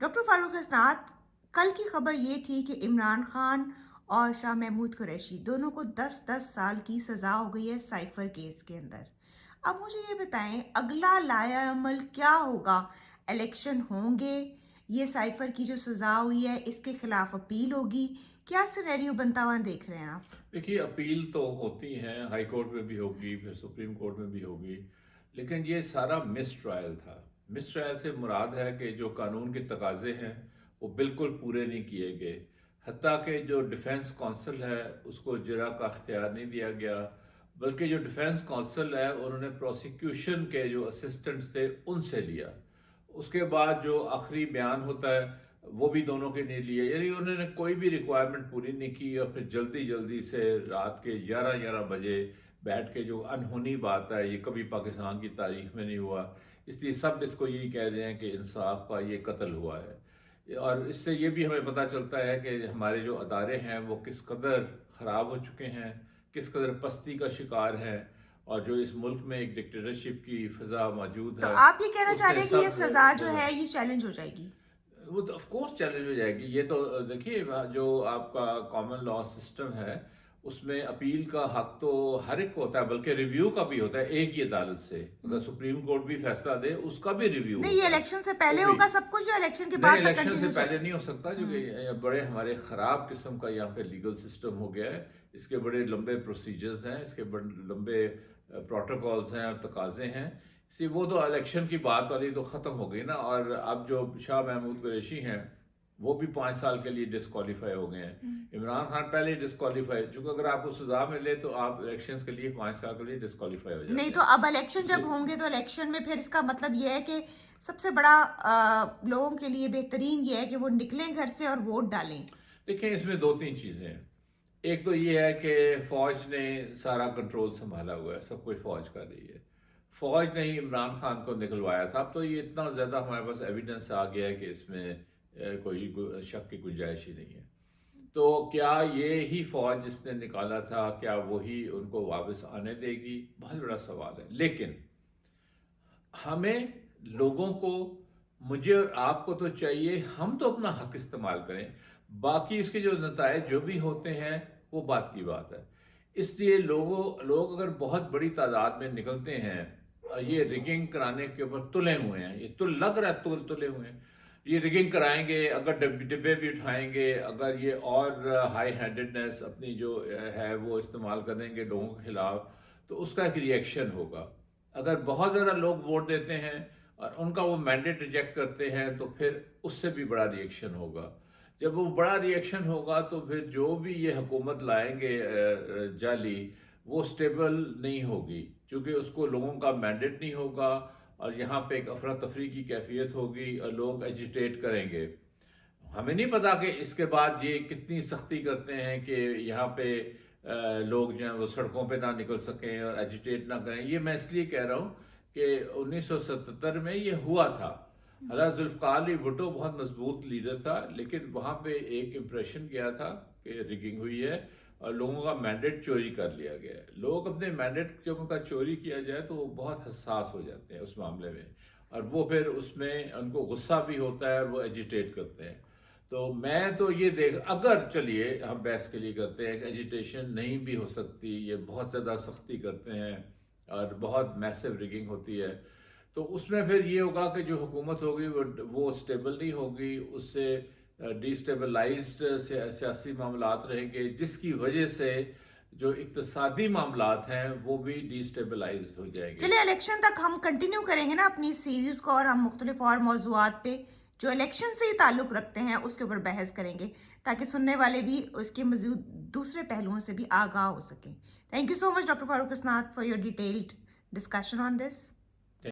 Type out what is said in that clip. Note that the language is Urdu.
ڈاکٹر فاروق اسناد، کل کی خبر یہ تھی کہ عمران خان اور شاہ محمود قریشی دونوں کو 10 سال کی سزا ہو گئی ہے سائفر کیس کے اندر۔ اب مجھے یہ بتائیں اگلا لائحہ عمل کیا ہوگا؟ الیکشن ہوں گے؟ یہ سائفر کی جو سزا ہوئی ہے اس کے خلاف اپیل ہوگی؟ کیا سینیریو بنتا ہوا دیکھ رہے ہیں آپ؟ دیکھیے، اپیل تو ہوتی ہیں، ہائی کورٹ میں بھی ہوگی، پھر سپریم کورٹ میں بھی ہوگی، لیکن یہ سارا مس ٹرائل تھا۔ مس ٹرائل سے مراد ہے کہ جو قانون کے تقاضے ہیں وہ بالکل پورے نہیں کیے گئے، حتیٰ کہ جو ڈیفنس کونسل ہے اس کو اجرا کا اختیار نہیں دیا گیا، بلکہ جو ڈیفنس کونسل ہے انہوں نے پروسیکیوشن کے جو اسسٹنٹس تھے ان سے لیا۔ اس کے بعد جو آخری بیان ہوتا ہے وہ بھی دونوں کے نہیں لیے، یعنی انہوں نے کوئی بھی ریکوائرمنٹ پوری نہیں کی، اور پھر جلدی سے رات کے 11 بجے بیٹھ کے، جو انہونی بات ہے، یہ کبھی پاکستان کی تاریخ میں نہیں ہوا، اس لیے سب اس کو یہی کہہ رہے ہیں کہ انصاف کا یہ قتل ہوا ہے۔ اور اس سے یہ بھی ہمیں پتہ چلتا ہے کہ ہمارے جو ادارے ہیں وہ کس قدر خراب ہو چکے ہیں، کس قدر پستی کا شکار ہیں، اور جو اس ملک میں ایک ڈکٹیٹرشپ کی فضا موجود تو ہے آپ یہ کہنا اس چاہ سے رہے ہیں کہ یہ سب سزا جو لوگ، ہے یہ چیلنج ہو جائے گی؟ وہ تو آف کورس چیلنج ہو جائے گی۔ یہ تو دیکھیے، جو آپ کا کامن لا سسٹم ہے اس میں اپیل کا حق تو ہر ایک کو ہوتا ہے، بلکہ ریویو کا بھی ہوتا ہے ایک ہی عدالت سے۔ اگر سپریم کورٹ بھی فیصلہ دے اس کا بھی ریویو نہیں، یہ ہوتا ہے، الیکشن سے وہ پہلے بھی ہوگا سب کچھ یا الیکشن کے نہیں، بعد تک الیکشن سے کنٹینیو پہلے نہیں ہو سکتا، کیونکہ بڑے ہمارے خراب قسم کا یہاں پہ لیگل سسٹم ہو گیا ہے، اس کے بڑے لمبے پروسیجرز ہیں، اس کے بڑے لمبے پروٹوکالز ہیں اور تقاضے ہیں، اس لیے وہ تو الیکشن کی بات والی تو ختم ہو گئی نا۔ اور اب جو شاہ محمود قریشی ہیں وہ بھی 5 سال کے لیے ڈسکوالیفائی ہو گئے ہیں۔ عمران خان پہلے ہی ڈسکوالیفائی، چونکہ اگر آپ کو سزا ملے تو آپ الیکشنز کے لیے 5 سال کے لیے ڈسکوالیفائی ہو نہیں جاتے تو ہیں، اب الیکشن اس جب لیے ہوں گے تو الیکشن میں پھر اس کا مطلب یہ ہے کہ سب سے بڑا لوگوں کے لیے بہترین یہ ہے کہ وہ نکلیں گھر سے اور ووٹ ڈالیں۔ دیکھیں، اس میں 2 3 چیزیں ہیں۔ ایک تو یہ ہے کہ فوج نے سارا کنٹرول سنبھالا ہوا ہے، سب کچھ فوج کر رہی ہے، فوج نے ہی عمران خان کو نکلوایا تھا۔ اب تو یہ اتنا زیادہ ہمارے پاس ایویڈنس آ گیا ہے کہ اس میں کوئی شک کی گنجائش ہی نہیں ہے۔ تو کیا یہی فوج جس نے نکالا تھا، کیا وہی ان کو واپس آنے دے گی؟ بہت بڑا سوال ہے۔ لیکن ہمیں لوگوں کو، مجھے اور آپ کو تو چاہیے ہم تو اپنا حق استعمال کریں، باقی اس کے جو نتائج جو بھی ہوتے ہیں وہ بات کی بات ہے۔ اس لیے لوگ اگر بہت بڑی تعداد میں نکلتے ہیں، یہ ریگنگ کرانے کے اوپر تلے ہوئے ہیں، یہ تو لگ رہا ہے تلے ہوئے ہیں، یہ ریگنگ کرائیں گے، اگر ڈبے بھی اٹھائیں گے، اگر یہ اور ہائی ہینڈڈنیس اپنی جو ہے وہ استعمال کریں گے لوگوں کے خلاف، تو اس کا ایک ری ایکشن ہوگا۔ اگر بہت زیادہ لوگ ووٹ دیتے ہیں اور ان کا وہ مینڈیٹ ریجیکٹ کرتے ہیں تو پھر اس سے بھی بڑا ری ایکشن ہوگا۔ جب وہ بڑا ری ایکشن ہوگا تو پھر جو بھی یہ حکومت لائیں گے جعلی، وہ سٹیبل نہیں ہوگی، کیونکہ اس کو لوگوں کا مینڈیٹ نہیں ہوگا، اور یہاں پہ ایک افراتفری کی کیفیت ہوگی اور لوگ ایجیٹیٹ کریں گے۔ ہمیں نہیں پتا کہ اس کے بعد یہ کتنی سختی کرتے ہیں کہ یہاں پہ لوگ جو ہیں وہ سڑکوں پہ نہ نکل سکیں اور ایجیٹیٹ نہ کریں۔ یہ میں اس لیے کہہ رہا ہوں کہ 1977 میں یہ ہوا تھا۔ حضرت ذوالفقار علی بھٹو بہت مضبوط لیڈر تھا، لیکن وہاں پہ ایک امپریشن گیا تھا کہ ریگنگ ہوئی ہے اور لوگوں کا مینڈیٹ چوری کر لیا گیا ہے۔ لوگ اپنے مینڈیٹ جب ان کا چوری کیا جائے تو وہ بہت حساس ہو جاتے ہیں اس معاملے میں، اور وہ پھر اس میں ان کو غصہ بھی ہوتا ہے اور وہ ایجیٹیٹ کرتے ہیں۔ تو میں تو یہ اگر چلیے ہم بحث کے لیے کرتے ہیں کہ ایجیٹیشن نہیں بھی ہو سکتی، یہ بہت زیادہ سختی کرتے ہیں اور بہت میسو ریگنگ ہوتی ہے، تو اس میں پھر یہ ہوگا کہ جو حکومت ہوگی وہ سٹیبل نہیں ہوگی، اس سے ڈی سٹیبلائزڈ سیاسی معاملات رہیں گے، جس کی وجہ سے جو اقتصادی معاملات ہیں وہ بھی ڈی سٹیبلائز ہو جائیں گے۔ چلے الیکشن تک ہم کنٹینیو کریں گے نا اپنی سیریز کو، اور ہم مختلف اور موضوعات پہ جو الیکشن سے ہی تعلق رکھتے ہیں اس کے اوپر بحث کریں گے، تاکہ سننے والے بھی اس کے مزید دوسرے پہلوؤں سے بھی آگاہ ہو سکیں۔ Thank you so much doctor Farooq Asnad for your detailed discussion on this.